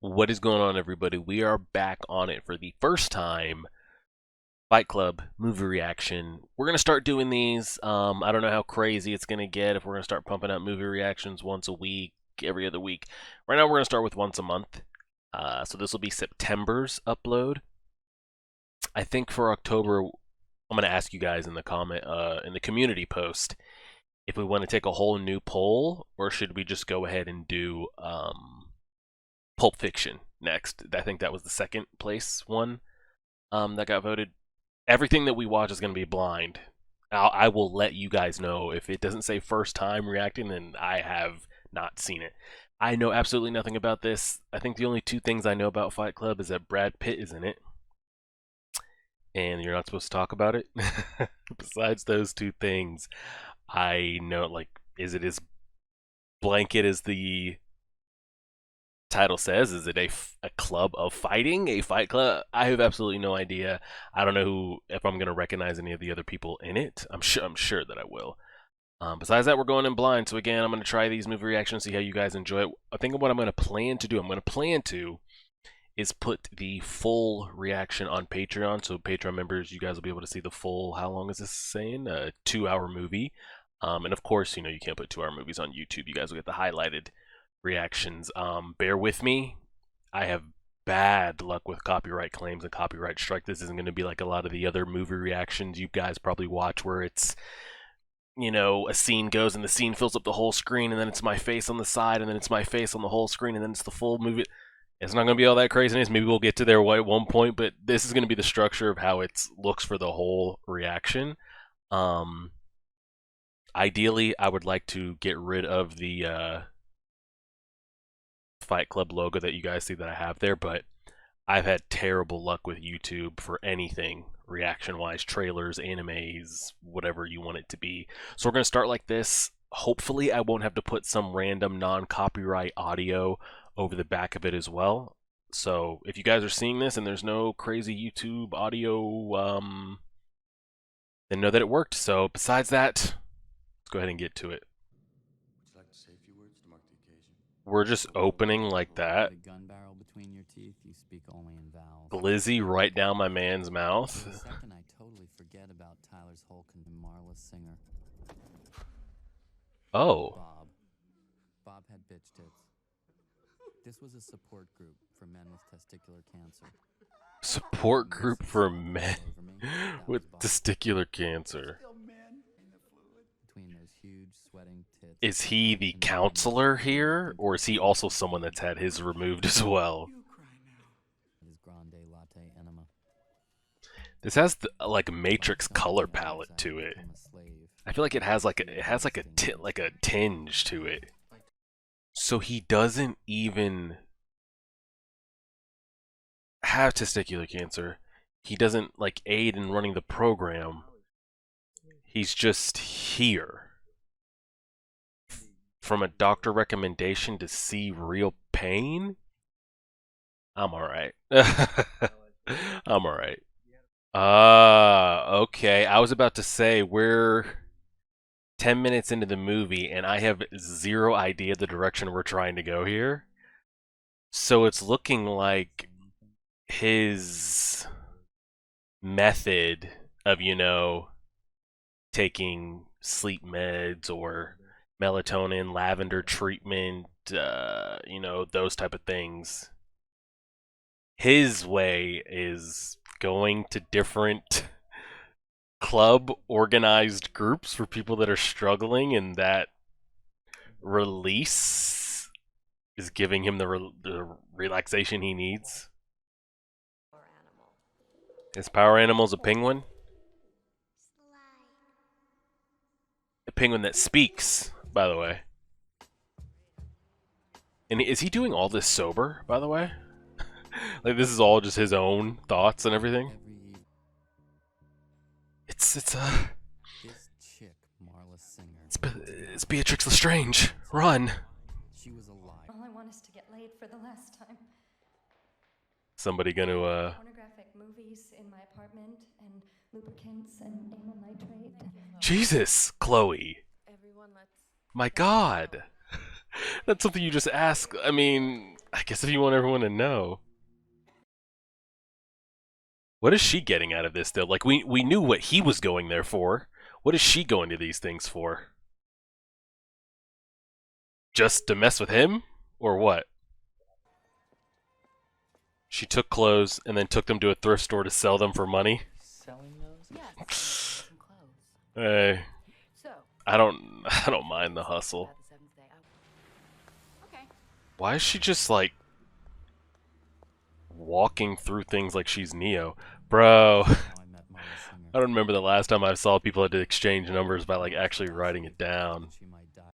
What is going on, everybody? We are back on it for the first time. Fight Club movie reaction. We're gonna start doing these. I don't know how crazy it's gonna get if we're gonna start pumping out movie reactions once a week, every other week. Right now, we're gonna start with once a month. So this will be September's upload. I think for October, I'm gonna ask you guys in the in the community post, if we want to take a whole new poll or should we just go ahead and do Pulp Fiction next. I think that was the second place one that got voted. Everything that we watch is going to be blind. I will let you guys know if it doesn't say first time reacting, then I have not seen it. I know absolutely nothing about this. I think the only two things I know about Fight Club is that Brad Pitt is in it, and you're not supposed to talk about it. Besides those two things, I know, like, is it as blanket as the title says? Is it a club of fighting, a fight club? I have absolutely no idea. I don't know if I'm gonna recognize any of the other people in it. I'm sure that I will. Besides that, we're going in blind. So again, I'm gonna try these movie reactions, see how you guys enjoy it. I think what I'm gonna plan to do, is put the full reaction on Patreon. So Patreon members, you guys will be able to see the full. How long is this saying? A 2-hour movie. And of course, you can't put 2-hour movies on YouTube. You guys will get the highlighted reactions. Bear with me. I have bad luck with copyright claims and copyright strike. This isn't going to be like a lot of the other movie reactions you guys probably watch where it's, a scene goes and the scene fills up the whole screen and then it's my face on the side and then it's my face on the whole screen and then it's the full movie. It's not going to be all that craziness. Maybe we'll get to there at one point, but this is going to be the structure of how it looks for the whole reaction. Ideally, I would like to get rid of the Fight Club logo that you guys see that I have there, but I've had terrible luck with YouTube for anything reaction-wise, trailers, animes, whatever you want it to be. So we're going to start like this. Hopefully I won't have to put some random non-copyright audio over the back of it as well. So if you guys are seeing this and there's no crazy YouTube audio, then know that it worked. So besides that, let's go ahead and get to it. We're just opening like that. Glizzy right down my man's mouth. Second, I totally forget about Tyler's Holcomb and Marla Singer. Oh. Bob had bitch tits. This was a support group for men with testicular cancer. Support group for men with testicular cancer. Between those huge sweating tits. Is he the counselor here, or is he also someone that's had his removed as well? His grande latte enema. This has the, like, Matrix color palette to it. I feel like it has like a tinge to it. So he doesn't even have testicular cancer. He doesn't like aid in running the program. He's just here. From a doctor recommendation to see real pain? I'm alright. I'm alright. Okay. I was about to say, we're 10 minutes into the movie and I have zero idea the direction we're trying to go here. So it's looking like his method of, taking sleep meds or melatonin, lavender treatment, those type of things. His way is going to different club organized groups for people that are struggling, and that release is giving him the relaxation he needs. His power animal's a penguin. A penguin that speaks, by the way. And is he doing all this sober, by the way? Like, this is all just his own thoughts and everything? It's This chick, Marla Singer. It's Beatrix Lestrange. Run. She was alive. All I want is to get laid for the last time. Somebody gonna Pornographic movies in my apartment and lubricants and amyl nitrate. Jesus, Chloe. My God. That's something you just ask. I mean, I guess if you want everyone to know. What is she getting out of this, though? Like, we knew what he was going there for. What is she going to these things for? Just to mess with him? Or what? She took clothes and then took them to a thrift store to sell them for money. Selling those? Yes, some clothes. Hey, So, I don't mind the hustle. about the seventh day. Okay. Why is she just like walking through things like she's Neo? Bro, How I met Marla Singer. I don't remember the last time I saw people had to exchange numbers by like actually writing it down. She might die.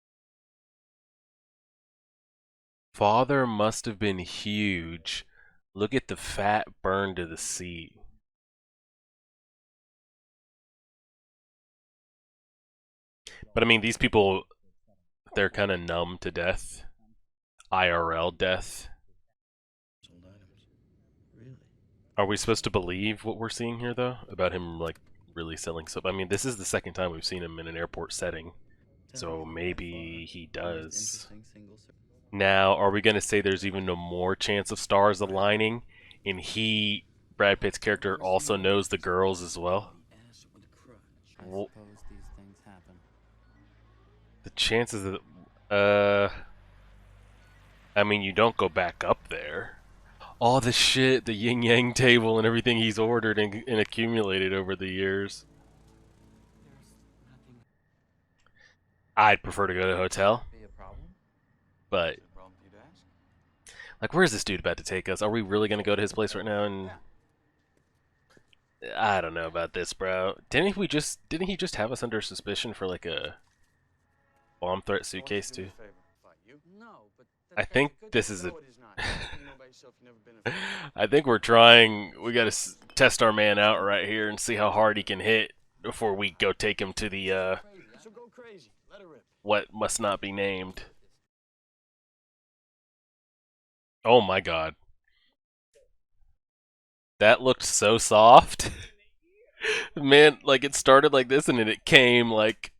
Father must have been huge. Look at the fat burn to the sea. But I mean, these people, they're kind of numb to death. IRL death. Sold items. Really? Are we supposed to believe what we're seeing here, though? About him, like, really selling stuff? I mean, this is the second time we've seen him in an airport setting. So maybe he does. Now, are we going to say there's even no more chance of stars aligning? And he, Brad Pitt's character, also knows the girls as well? I Well, suppose these things happen. the chances of... I mean, you don't go back up there. All the shit, the yin-yang table and everything he's ordered and accumulated over the years. There's nothing. I'd prefer to go to a hotel, Be a problem? but... Like, where's this dude about to take us? Are we really gonna go to his place right now? And I don't know about this, bro. Didn't he just have us under suspicion for like a bomb threat suitcase too? No, but I think this is a. I think we're trying. We gotta test our man out right here and see how hard he can hit before we go take him to the So go crazy. Let her rip. what must not be named. Oh my god. That looked so soft. Man, like it started like this and then it came like...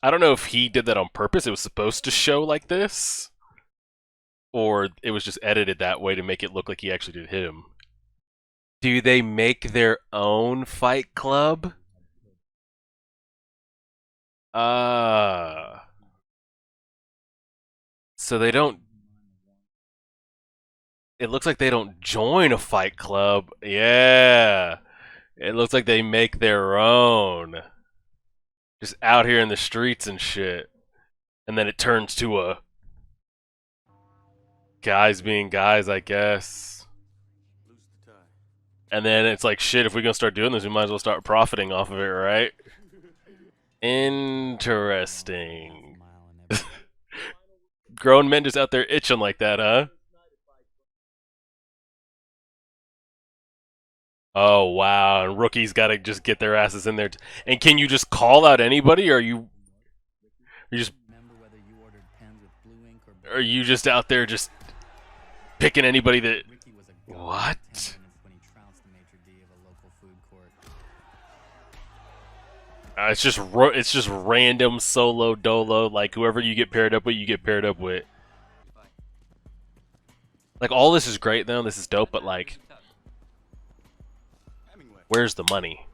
I don't know if he did that on purpose. It was supposed to show like this. Or it was just edited that way to make it look like he actually did him. Do they make their own Fight Club? So they don't... It looks like they don't join a fight club. Yeah. It looks like they make their own. Just out here in the streets and shit. And then it turns to a... guys being guys, I guess. Loose the tie. And then it's like, shit, if we're gonna start doing this, we might as well start profiting off of it, right? Interesting. Mile in every Grown men just out there itching like that, huh? Oh wow, and rookies gotta just get their asses in there. And can you just call out anybody, or you just Remember whether you ordered pens with blue ink or are you just out there just picking anybody that? Ricky was a god What? for 10 minutes when he trounced the maitre d' of a local food court. It's just random solo dolo. Like whoever you get paired up with, you get paired up with. Like all this is great though. This is dope, but like, where's the money?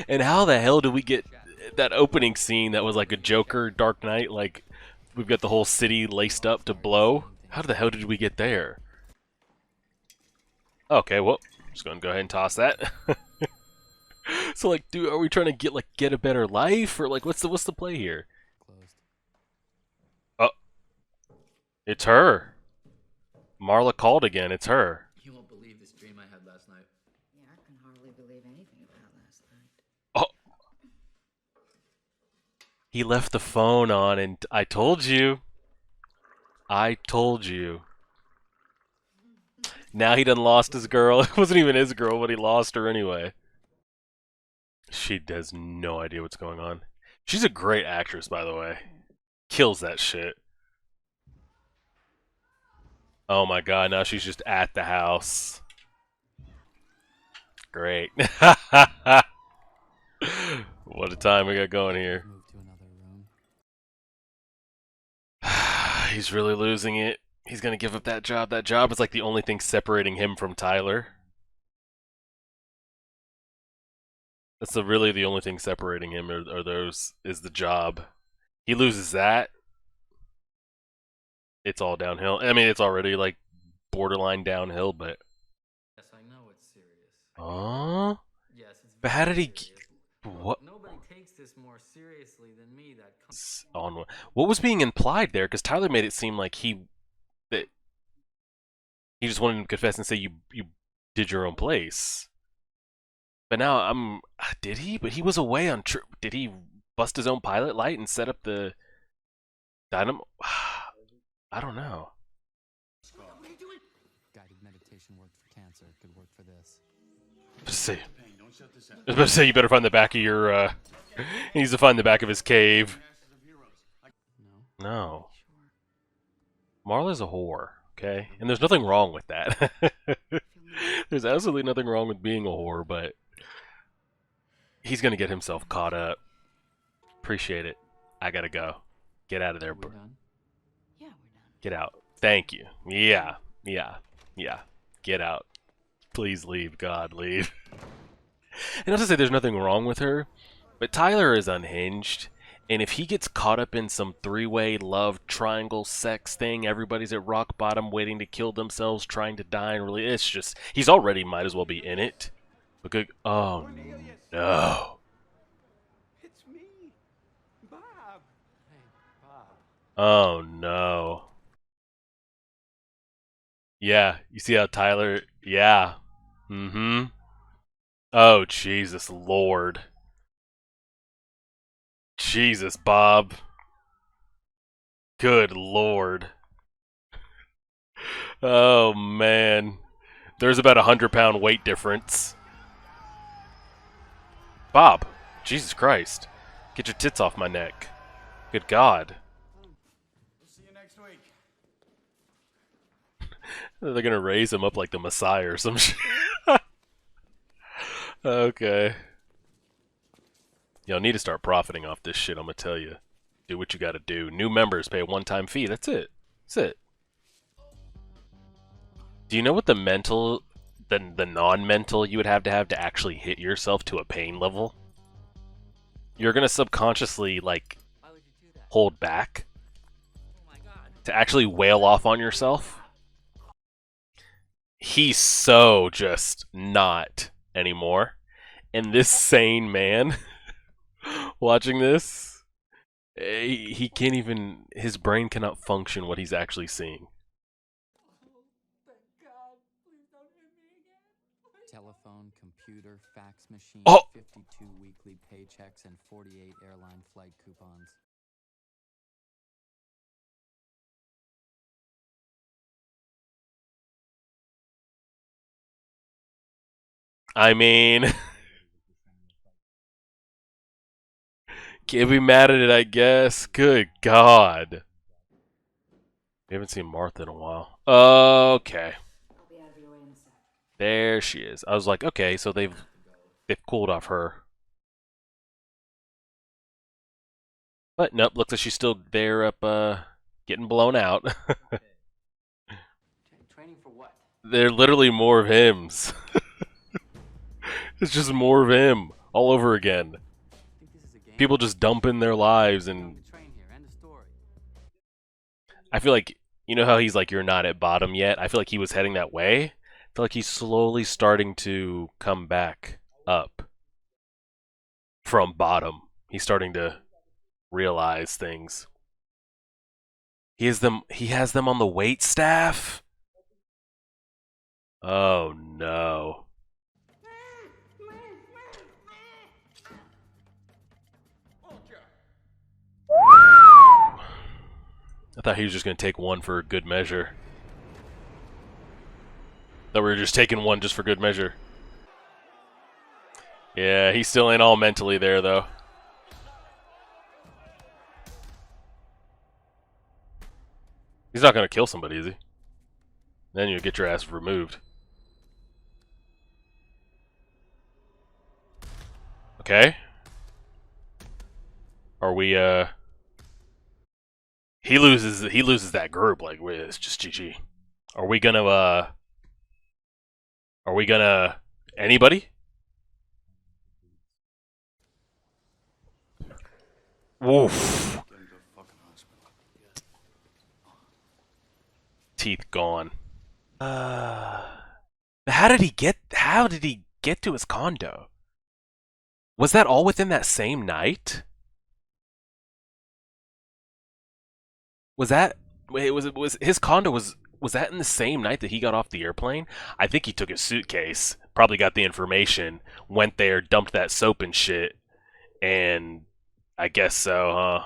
And how the hell do we get that opening scene that was like a Joker Dark Knight? Like we've got the whole city laced up to blow. How the hell did we get there? Okay, well, just gonna go ahead and toss that. So like, dude, are we trying to get a better life, or like, what's the play here? Closed. Oh, it's her. Marla called again. It's her. You won't believe this dream I had last night. Yeah, I can hardly believe anything about last night. Oh, he left the phone on, and I told you. I told you. Now he done lost his girl. It wasn't even his girl, but he lost her anyway. She has no idea what's going on. She's a great actress, by the way. Kills that shit. Oh my god, now she's just at the house. Great. What a time we got going here. Move to another room. He's really losing it. He's gonna give up that job. That job is like the only thing separating him from Tyler. That's really the only thing separating him, or those is the job. He loses that, it's all downhill. I mean, it's already like borderline downhill, but. Yes, I know it's serious. Yes, it's But how very did he? serious. What? Nobody takes this more seriously than me. That On what was being implied there? Because Tyler made it seem like that he just wanted to confess and say you did your own place. But now did he? But he was away on trip. Did he bust his own pilot light and set up the dynamo? I don't know. guided meditation worked for cancer. Could work for this. I was about to say you better find the back of your. He needs to find the back of his cave. No. No. Marla's a whore, okay? And there's nothing wrong with that. There's absolutely nothing wrong with being a whore, but he's gonna get himself caught up. Appreciate it. I gotta go. Get out of there, We're bro. done. Yeah, we're done. Get out. Thank you. Yeah. Get out. Please leave, God, leave. And not to say there's nothing wrong with her, but Tyler is unhinged. And if he gets caught up in some three-way love triangle sex thing, everybody's at rock bottom waiting to kill themselves, trying to die, and really, it's just, he's already might as well be in it. But good, oh no. It's me, Bob. Hey, Bob. Oh no. Yeah, you see how Tyler, yeah. Mm-hmm. Oh, Jesus Lord. Jesus, Bob. Good Lord. Oh, man. There's about 100-pound weight difference. Bob. Jesus Christ. Get your tits off my neck. Good God. We'll see you next week. They're gonna raise him up like the Messiah or some shit. Okay. Y'all need to start profiting off this shit, I'm gonna tell you. Do what you gotta do. New members pay a one-time fee. That's it. That's it. Do you know what the non-mental you would have to actually hit yourself to a pain level? You're gonna subconsciously, like, Why would you do that? hold back Oh my God. to actually wail off on yourself. He's so just not anymore. And this sane man watching this, he can't even, his brain cannot function what he's actually seeing. Telephone, computer, fax machine, Oh! 52 weekly paychecks, and 48 airline flight coupons. I mean, can't be mad at it, I guess. Good God. We haven't seen Martha in a while. Okay. I'll be out of your way in a sec. There she is. I was like, okay, so they've cooled off her. But nope, looks like she's still there up, getting blown out. Training for what? They're literally more of hims. It's just more of him all over again. Think this is a game? People just dumping their lives, Young and to train here. End of story. I feel like, you know how he's like, you're not at bottom yet? I feel like he was heading that way. I feel like he's slowly starting to come back up from bottom. He's starting to realize things. He has them on the wait staff. Oh no. I thought he was just going to take one for good measure. That we were just taking one just for good measure. Yeah, he still ain't all mentally there, though. He's not going to kill somebody, is he? Then you'll get your ass removed. Okay. Are we, He loses that group. Like, it's just GG. Are we gonna anybody? Woof. Get into a fucking hospital. Teeth gone. How did he get to his condo? Was that all within that same night? Was that was his condo was that in the same night that he got off the airplane? I think he took his suitcase, probably got the information, went there, dumped that soap and shit, and I guess so, huh?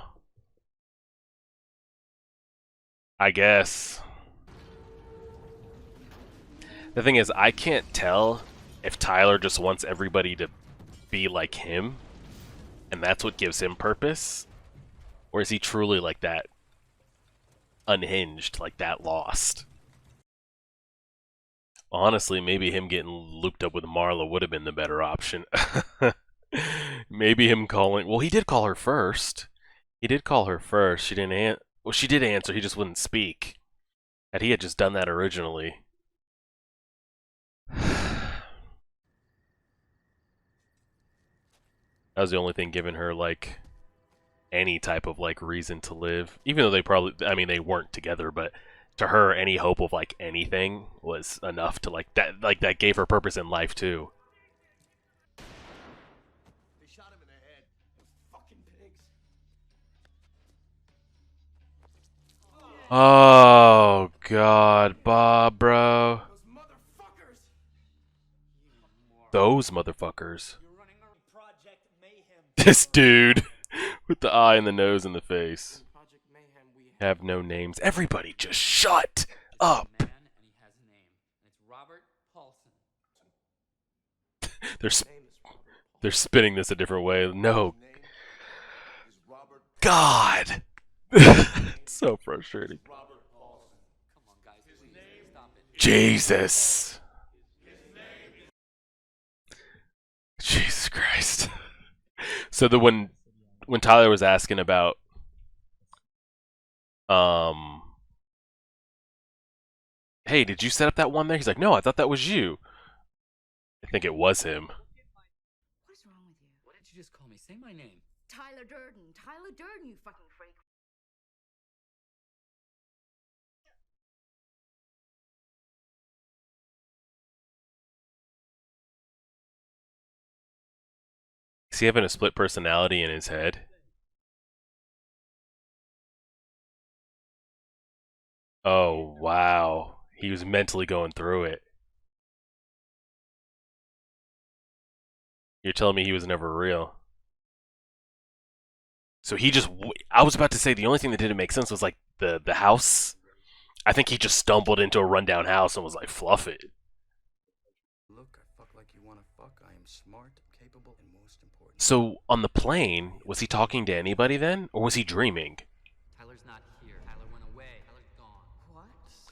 I guess. The thing is, I can't tell if Tyler just wants everybody to be like him, and that's what gives him purpose, or is he truly like that unhinged, like that lost? Honestly, maybe him getting looped up with Marla would have been the better option. Maybe him calling... Well, he did call her first. He did call her first. She didn't answer. Well, she did answer. He just wouldn't speak. And he had just done that originally. That was the only thing giving her, like, any type of, like, reason to live. Even though they probably... I mean, they weren't together, but to her, any hope of, like, anything was enough to, like, that gave her purpose in life, too. They shot him in the head. Fucking pigs. Oh, God, Bob, bro. Those motherfuckers. Those motherfuckers. You're running around Project Mayhem. This dude with the eye and the nose and the face Project Mayhem, we have no names. Everybody just shut up. Man, and he has a name. And it's Robert Paulson. They're spinning this a different way. No. name is Robert. God. It's so frustrating. Robert Paulson. Come on, guys, please stop it. Jesus. Jesus Christ. So when Tyler was asking about hey, did you set up that one there? He's like, no, I thought that was you. I think it was him. What's wrong with you? What did you just call me? Say my name. Tyler Durden. Tyler Durden, you fucking freak. Is he having a split personality in his head? Oh, wow. He was mentally going through it. You're telling me he was never real. So he just... I was about to say the only thing that didn't make sense was like the house. I think he just stumbled into a rundown house and was like, fluff it. Look, I fuck like you wanna fuck. I am smart, capable, and most important. So on the plane, was he talking to anybody then? Or was he dreaming? Tyler's not here. Tyler went away. Tyler's gone. What?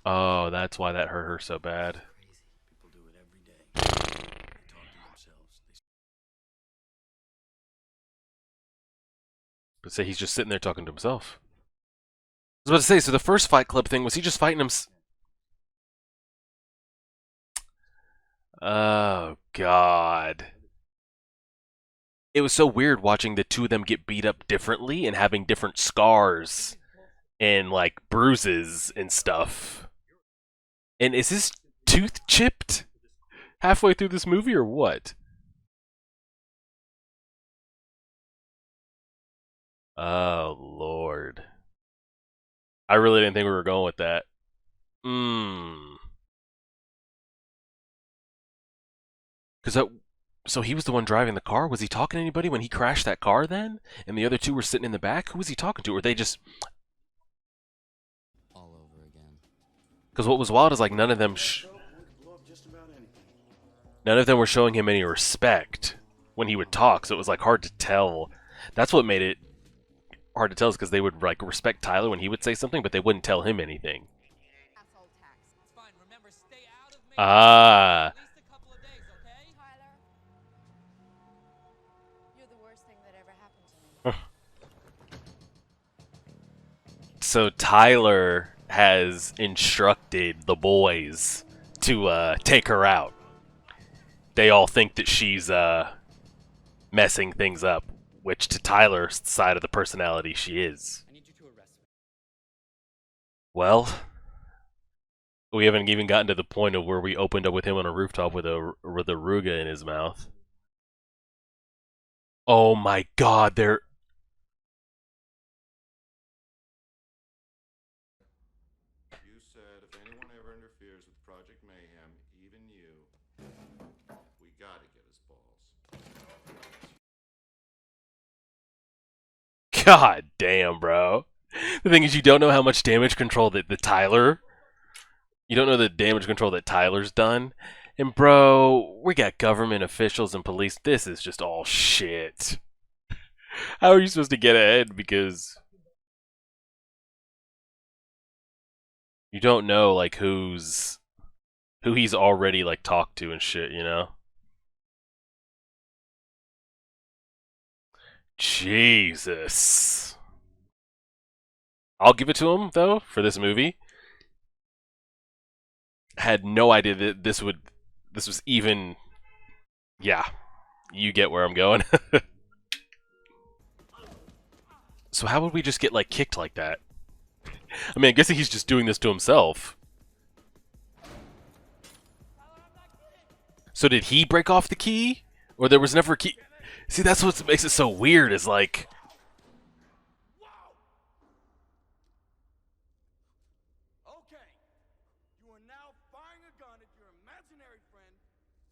Oh, that's why that hurt her so bad. Crazy. People do it every day. They talk to themselves. But say he's just sitting there talking to himself. I was about to say, so the first Fight Club thing, was he just fighting him? Oh, God. It was so weird watching the two of them get beat up differently and having different scars and, like, bruises and stuff. And is his tooth chipped halfway through this movie or what? Oh, Lord. I really didn't think we were going with that. So he was the one driving the car? Was he talking to anybody when he crashed that car then? And the other two were sitting in the back? Who was he talking to? Or were they just... All over again. Because what was wild is like none of them... None of them were showing him any respect when he would talk, so it was like hard to tell. That's what made it hard to tell, is because they would like respect Tyler when he would say something, but they wouldn't tell him anything. Asshole tax. It's fine. Remember, stay out of me. Ah. At least a couple of days, okay? Tyler, you're the worst thing that ever happened to me. So Tyler has instructed the boys to take her out. They all think that she's messing things up, which to Tyler's side of the personality she is. I need you to arrest me. Well, we haven't even gotten to the point of where we opened up with him on a rooftop with a Ruga in his mouth. Oh my god, they're... You said if anyone ever interferes with Project Mayhem, even you, we gotta get his balls. God damn, bro. The thing is, you don't know how much damage control that the Tyler... You don't know the damage control that Tyler's done. And bro, we got government officials and police. This is just all shit. How are you supposed to get ahead? Because you don't know like who he's already like talked to and shit, you know? Jesus. I'll give it to him though for this movie. Had no idea that this was even... Yeah, you get where I'm going. So how would we just get like kicked like that? I mean, I'm guessing he's just doing this to himself. So did he break off the key? Or there was never a key? See, that's what makes it so weird, is like... Okay. You are now firing a gun at your imaginary friend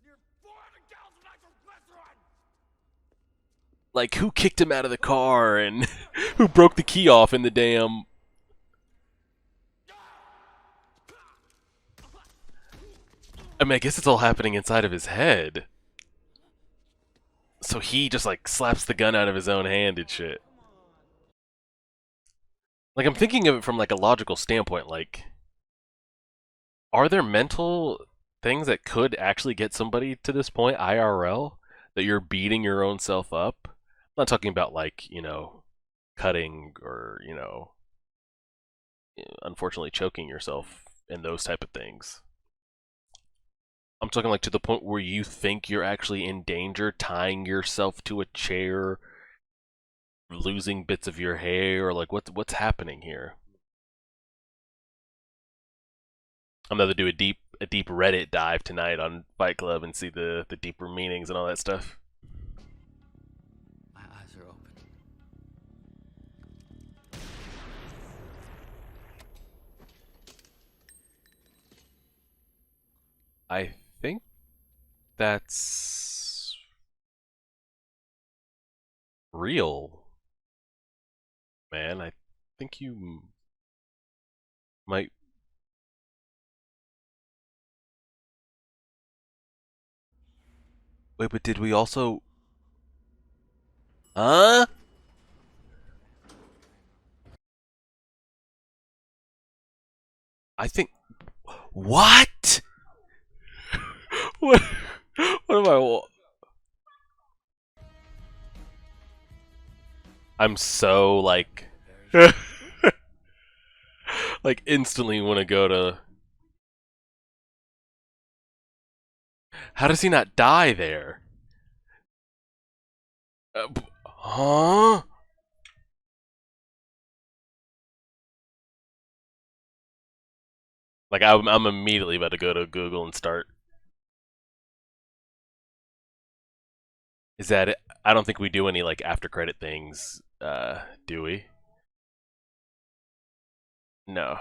near 400 gallons of nitroglycerin! Like, who kicked him out of the car and who broke the key off in the damn... I mean, I guess it's all happening inside of his head. So he just, like, slaps the gun out of his own hand and shit. Like, I'm thinking of it from, like, a logical standpoint. Like, are there mental things that could actually get somebody to this point, IRL? That you're beating your own self up? I'm not talking about, like, you know, cutting or, you know, unfortunately choking yourself and those type of things. I'm talking like to the point where you think you're actually in danger, tying yourself to a chair, losing bits of your hair, or like what's happening here? I'm gonna do a deep Reddit dive tonight on Fight Club and see the deeper meanings and all that stuff. My eyes are open. I think that's real, man. I think you might. Wait, but did we also... Huh? I think... What? What am I... I'm so, like... like, instantly want to go to... How does he not die there? Huh? Like, I'm immediately about to go to Google and start. Is that it? I don't think we do any, like, after credit things, do we? No.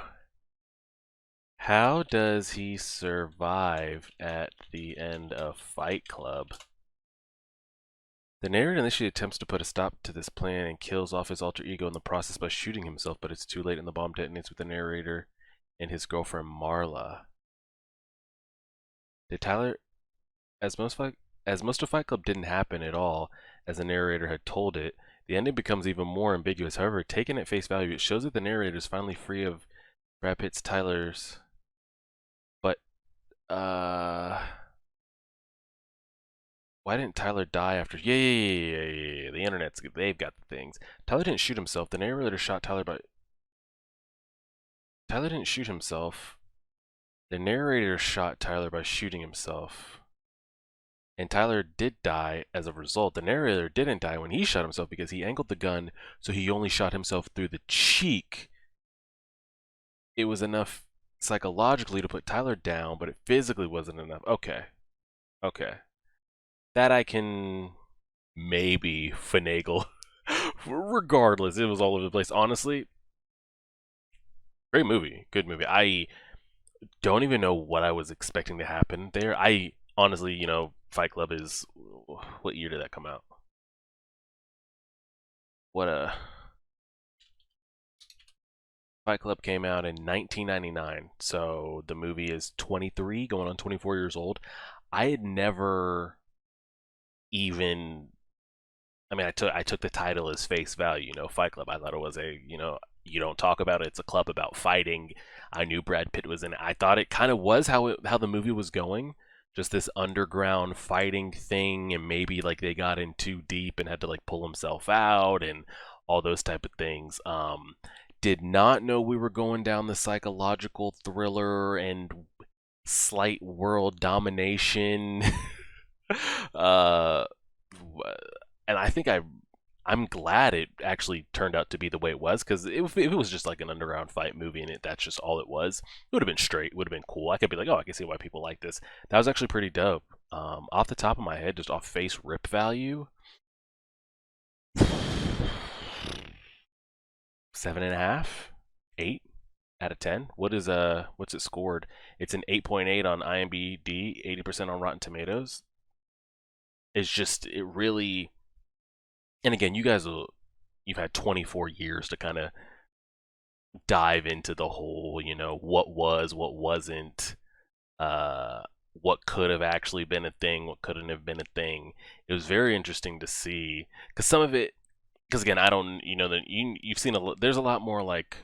How does he survive at the end of Fight Club? The narrator initially attempts to put a stop to this plan and kills off his alter ego in the process by shooting himself, but it's too late and the bomb detonates with the narrator and his girlfriend Marla. Did Tyler, as most of Fight Club didn't happen at all, as the narrator had told it, the ending becomes even more ambiguous. However, taken at face value, it shows that the narrator is finally free of Brad Pitt's Tyler's. But, why didn't Tyler die after... Yeah. The internet's... They've got the things. Tyler didn't shoot himself. The narrator shot Tyler by... Tyler didn't shoot himself. The narrator shot Tyler by shooting himself. And Tyler did die as a result. The narrator didn't die when he shot himself because he angled the gun, so he only shot himself through the cheek. It was enough psychologically to put Tyler down, but it physically wasn't enough. Okay. Okay. That I can maybe finagle. Regardless, it was all over the place. Honestly, great movie. Good movie. I don't even know what I was expecting to happen there. I honestly, you know, Fight Club is... What year did that come out? Fight Club came out in 1999, so the movie is 23, going on 24 years old. I had never even... I mean, I took the title as face value, you know, Fight Club. I thought it was a, you know, you don't talk about it. It's a club about fighting. I knew Brad Pitt was in it. I thought it kind of was how the movie was going. Just this underground fighting thing, and maybe like they got in too deep and had to like pull himself out and all those type of things. Did not know we were going down the psychological thriller and slight world domination. And I think I'm glad it actually turned out to be the way it was, because if it was just like an underground fight movie and that's just all it was, it would have been straight, it would have been cool. I could be like, oh, I can see why people like this. That was actually pretty dope. Off the top of my head, just off face rip value, 7.5, 8 out of 10. What's it scored? It's an 8.8 on IMDb, 80% on Rotten Tomatoes. It's just, it really... And again, you've had 24 years to kind of dive into the whole, you know, what was, what wasn't, what could have actually been a thing, what couldn't have been a thing. It was very interesting to see, because some of it, because again, I don't, you know, that you've seen there's a lot more like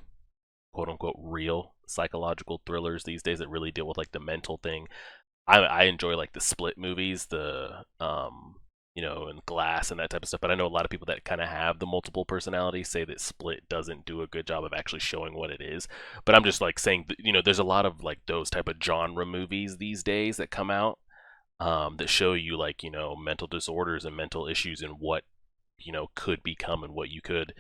quote unquote real psychological thrillers these days that really deal with like the mental thing. I enjoy like the Split movies, the you know, and Glass and that type of stuff. But I know a lot of people that kind of have the multiple personalities say that Split doesn't do a good job of actually showing what it is. But I'm just like saying, you know, there's a lot of like those type of genre movies these days that come out that show you like, you know, mental disorders and mental issues and what, you know, could become and what you could.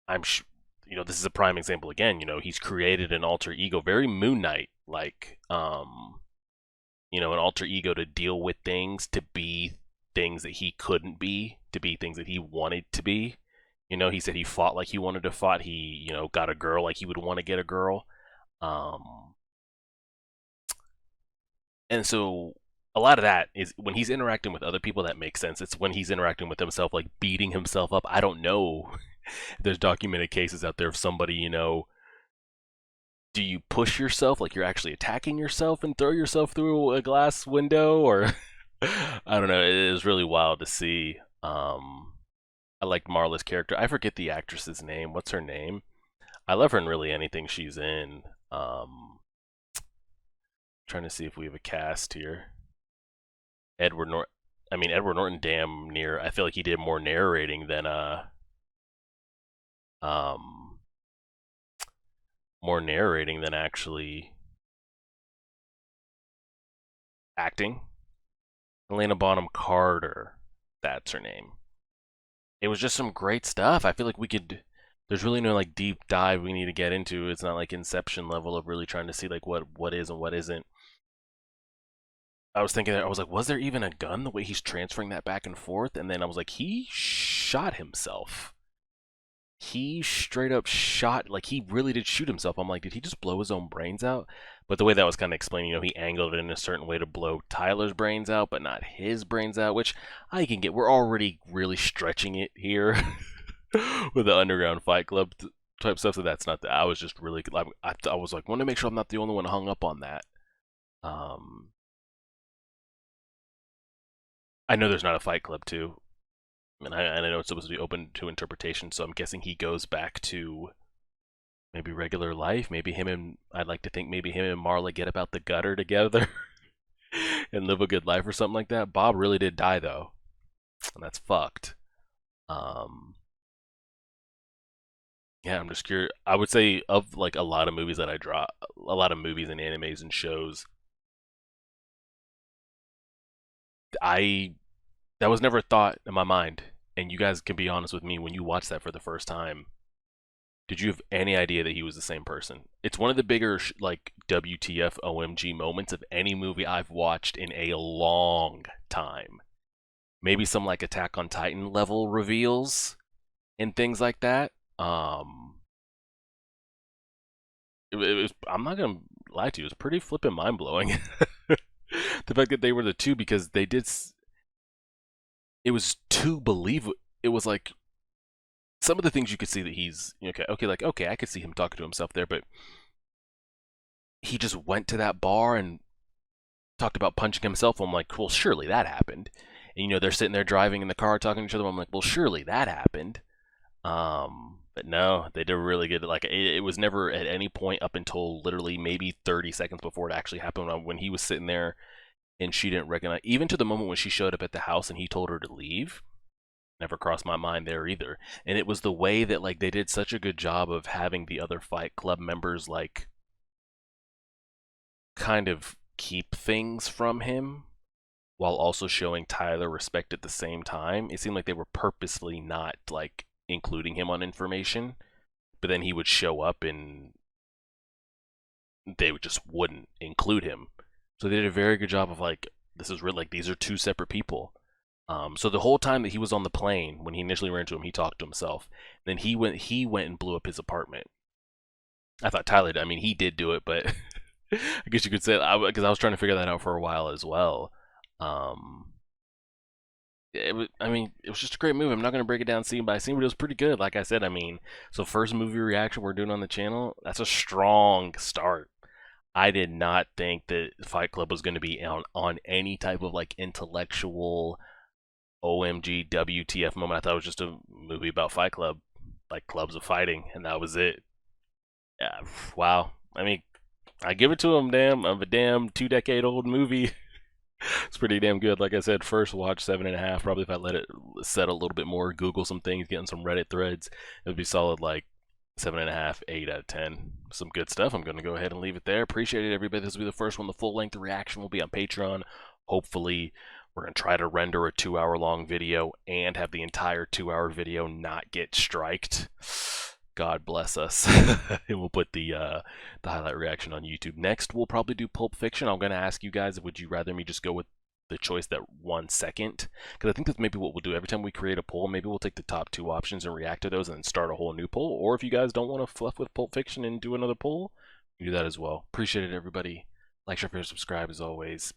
You know, this is a prime example again. You know, he's created an alter ego, very Moon Knight like, you know, an alter ego to deal with things, to be things that he couldn't be, to be things that he wanted to be. You know, he said he fought like he wanted to fight. He, you know, got a girl like he would want to get a girl. And so a lot of that is when he's interacting with other people, that makes sense. It's when he's interacting with himself, like beating himself up. I don't know. There's documented cases out there of somebody, you know, do you push yourself like you're actually attacking yourself and throw yourself through a glass window, or I don't know. It is really wild to see. I liked Marla's character. I forget the actress's name. What's her name? I love her in really anything she's in. Trying to see if we have a cast here. Edward Norton damn near. I feel like he did more narrating than actually acting. Helena Bonham Carter, that's her name. It was just some great stuff. I feel like there's really no like deep dive we need to get into. It's not like Inception level of really trying to see like what is and what isn't. I was thinking that, I was like, was there even a gun, the way he's transferring that back and forth? And then I was like, he shot himself. He straight up shot, like he really did shoot himself. I'm like, did he just blow his own brains out? But the way that was kind of explained, you know, he angled it in a certain way to blow Tyler's brains out, but not his brains out, which I can get. We're already really stretching it here with the Underground Fight Club type stuff, so that's not that. I was just really, I was like, want to make sure I'm not the only one hung up on that. I know there's not a Fight Club 2. And I know it's supposed to be open to interpretation, so I'm guessing he goes back to maybe regular life. I'd like to think maybe him and Marla get about the gutter together and live a good life or something like that. Bob really did die though, and that's fucked. Yeah, I'm just curious. I would say of like a lot of movies that I draw, a lot of movies and animes and shows, I that was never a thought in my mind. And you guys can be honest with me, when you watched that for the first time, did you have any idea that he was the same person? It's one of the bigger like WTF OMG moments of any movie I've watched in a long time. Maybe some like Attack on Titan level reveals and things like that. It was, I'm not gonna lie to you, it was pretty flippin' mind blowing. The fact that they were the two, because they did. It was too believable. It was like some of the things you could see that he's okay, like okay, I could see him talking to himself there, but he just went to that bar and talked about punching himself. I'm like, well, surely that happened. And they're sitting there driving in the car talking to each other. I'm like, well, surely that happened. But no, they did really good. Like it was never at any point up until literally maybe 30 seconds before it actually happened, when he was sitting there and she didn't recognize, even to the moment when she showed up at the house and he told her to leave. Never crossed my mind there either. And it was the way that like they did such a good job of having the other Fight Club members like kind of keep things from him while also showing Tyler respect at the same time. It seemed like they were purposely not like including him on information, but then he would show up and they just wouldn't include him. So they did a very good job of like, this is real, like these are two separate people. So the whole time that he was on the plane, when he initially ran into him, he talked to himself. Then he went and blew up his apartment. I thought Tyler, I mean, he did do it, but I guess you could say, because I was trying to figure that out for a while as well. It was just a great movie. I'm not going to break it down scene by scene, but it was pretty good. Like I said, so first movie reaction we're doing on the channel, that's a strong start. I did not think that Fight Club was going to be on any type of like intellectual OMG WTF moment. I thought it was just a movie about Fight Club, like clubs of fighting, and that was it. Yeah, wow. I give it to him, of a damn 2-decade-old movie. It's pretty damn good. Like I said, first watch 7.5. Probably if I let it set a little bit more, Google some things, get in some Reddit threads, it would be solid like 7.5, 8 out of 10. Some good stuff. I'm going to go ahead and leave it there. Appreciate it, everybody. This will be the first one. The full-length reaction will be on Patreon. Hopefully, we're going to try to render a 2-hour-long video and have the entire 2-hour video not get striked. God bless us. And we'll put the highlight reaction on YouTube. Next, we'll probably do Pulp Fiction. I'm going to ask you guys, would you rather me just go with the choice that won second? Because I think that's maybe what we'll do. Every time we create a poll, maybe we'll take the top 2 options and react to those and then start a whole new poll. Or if you guys don't want to fluff with Pulp Fiction and do another poll, you do that as well. Appreciate it, everybody. Like, share, subscribe as always.